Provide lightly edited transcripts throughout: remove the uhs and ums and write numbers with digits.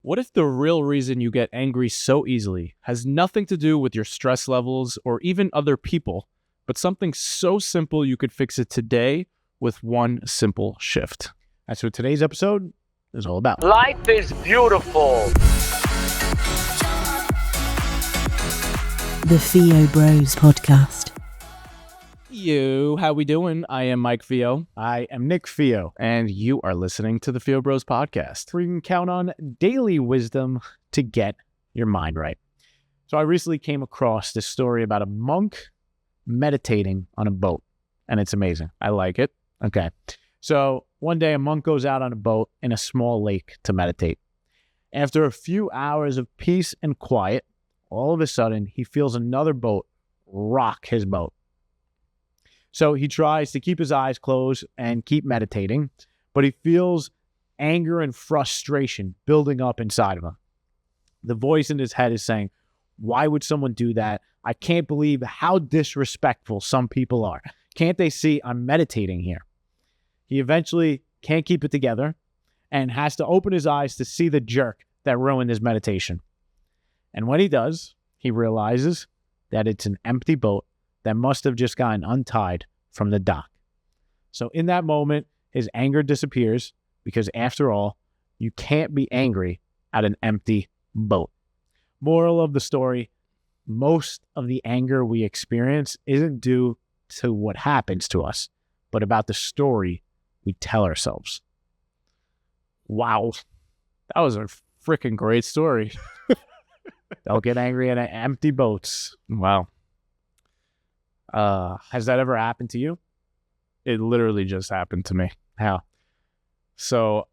What if the real reason you get angry so easily has nothing to do with your stress levels or even other people, but something so simple you could fix it today with one simple shift? That's what today's episode is all about. Life is beautiful. The Theo Bros Podcast. Yo, how we doing? I am Mike Theo. I am Nick Theo. And you are listening to the Theo Bros Podcast. Where you can count on daily wisdom to get your mind right. So I recently came across this story about a monk meditating on a boat. And it's amazing. I like it. Okay. So one day a monk goes out on a boat in a small lake to meditate. After a few hours of peace and quiet, all of a sudden he feels another boat rock his boat. So he tries to keep his eyes closed and keep meditating, but he feels anger and frustration building up inside of him. The voice in his head is saying, why would someone do that? I can't believe how disrespectful some people are. Can't they see I'm meditating here? He eventually can't keep it together and has to open his eyes to see the jerk that ruined his meditation. And when he does, he realizes that it's an empty boat that must have just gotten untied from the dock. So in that moment, his anger disappears because after all, you can't be angry at an empty boat. Moral of the story, most of the anger we experience isn't due to what happens to us, but about the story we tell ourselves. Wow. That was a freaking great story. Don't get angry at empty boats. Wow. Has that ever happened to you? It literally just happened to me. How? So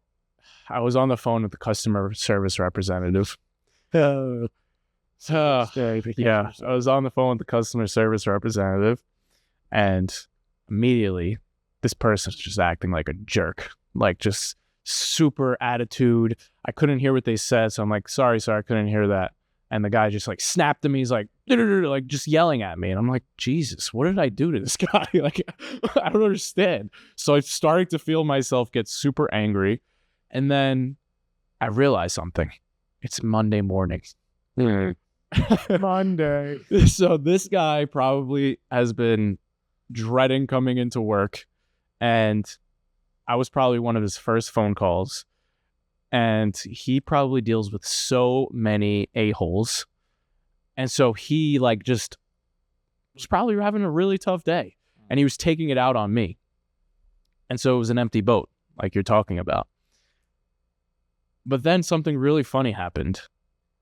I was on the phone with the customer service representative. Yeah, I was on the phone with the customer service representative, and immediately this person's just acting like a jerk, like just super attitude. I couldn't hear what they said, so I'm like, sorry, sir, I couldn't hear that. And the guy just like snapped at me. He's like, like just yelling at me. And I'm like, Jesus, what did I do to this guy? Like, I don't understand. So I started to feel myself get super angry. And then I realized something. It's Monday morning. Monday. So this guy probably has been dreading coming into work. And I was probably one of his first phone calls. And he probably deals with so many a-holes. And so he like just was probably having a really tough day. And he was taking it out on me. And so it was an empty boat, like you're talking about. But then something really funny happened.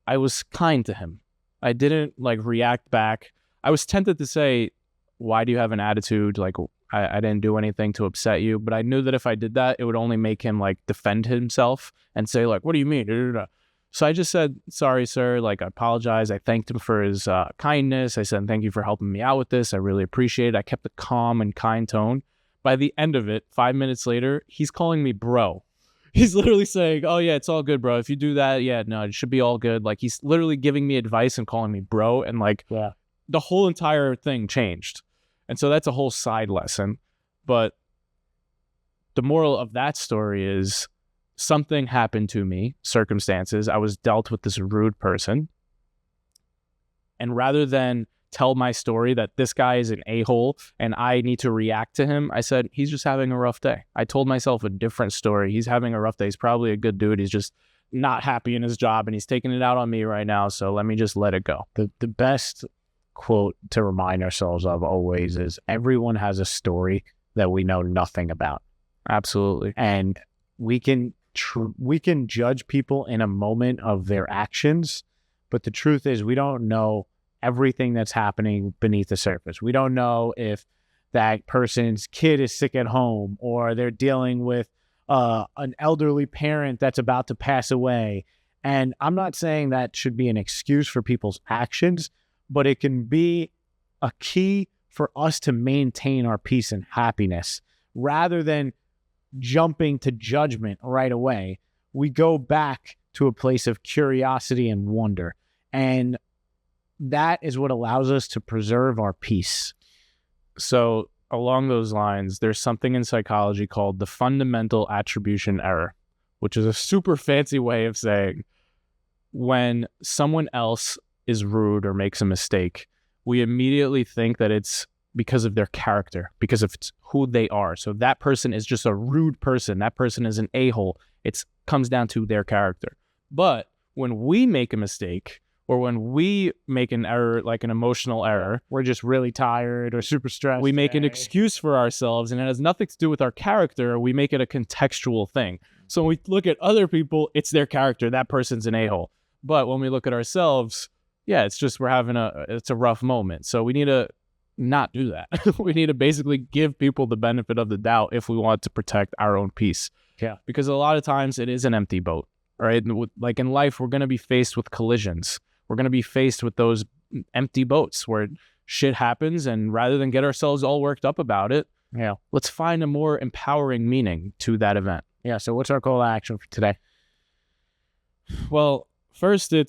I was kind to him. I didn't like react back. I was tempted to say, why do you have an attitude? Like, I didn't do anything to upset you, but I knew that if I did that, it would only make him like defend himself and say like, what do you mean? So I just said, sorry, sir. Like, I apologize. I thanked him for his kindness. I said, thank you for helping me out with this. I really appreciate it. I kept a calm and kind tone. By the end of it, 5 minutes later, he's calling me bro. He's literally saying, oh yeah, it's all good, bro. If you do that, yeah, no, it should be all good. Like, he's literally giving me advice and calling me bro. And like, the whole entire thing changed. And so that's a whole side lesson. But the moral of that story is something happened to me, circumstances. I was dealt with this rude person. And rather than tell my story that this guy is an a-hole and I need to react to him, I said, he's just having a rough day. I told myself a different story. He's having a rough day. He's probably a good dude. He's just not happy in his job and he's taking it out on me right now. So let me just let it go. The best quote to remind ourselves of always is everyone has a story that we know nothing about. Absolutely. And we can judge people in a moment of their actions, but the truth is we don't know everything that's happening beneath the surface. We don't know if that person's kid is sick at home or they're dealing with an elderly parent that's about to pass away. And I'm not saying that should be an excuse for people's actions, but it can be a key for us to maintain our peace and happiness. Rather than jumping to judgment right away, we go back to a place of curiosity and wonder. And that is what allows us to preserve our peace. So along those lines, there's something in psychology called the fundamental attribution error, which is a super fancy way of saying when someone else is rude or makes a mistake, we immediately think that it's because of their character, because of who they are. So that person is just a rude person. That person is an a-hole. It comes down to their character. But when we make a mistake, or when we make an error, like an emotional error, We're just really tired or super stressed. we make an today. excuse for ourselves, and it has nothing to do with our character. We make it a contextual thing. So when we look at other people, it's their character. That person's an a-hole. But when we look at ourselves, yeah, it's just it's a rough moment. So we need to not do that. We need to basically give people the benefit of the doubt if we want to protect our own peace. Yeah. Because a lot of times it is an empty boat, right? Like in life, we're going to be faced with collisions. We're going to be faced with those empty boats where shit happens, and rather than get ourselves all worked up about it, let's find a more empowering meaning to that event. Yeah. So what's our call to action for today? Well, first I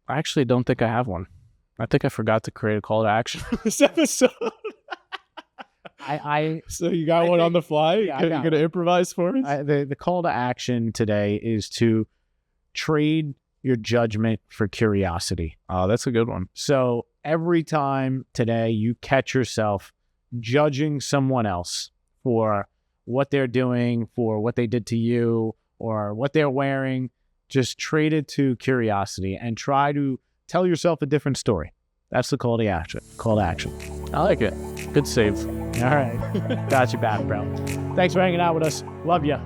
actually don't think I have one. I think I forgot to create a call to action for this episode. So you got one on the fly? Yeah, You're going to improvise for us? The call to action today is to trade your judgment for curiosity. Oh, that's a good one. So every time today you catch yourself judging someone else for what they're doing, for what they did to you, or what they're wearing, just trade it to curiosity and try to tell yourself a different story. That's the call to action. I like it. Good save. All right. Got you back, bro. Thanks for hanging out with us. Love you.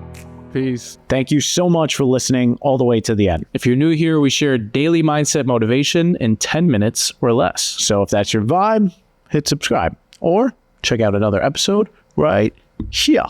Peace. Thank you so much for listening all the way to the end. If you're new here, we share daily mindset motivation in 10 minutes or less. So if that's your vibe, hit subscribe or check out another episode right here.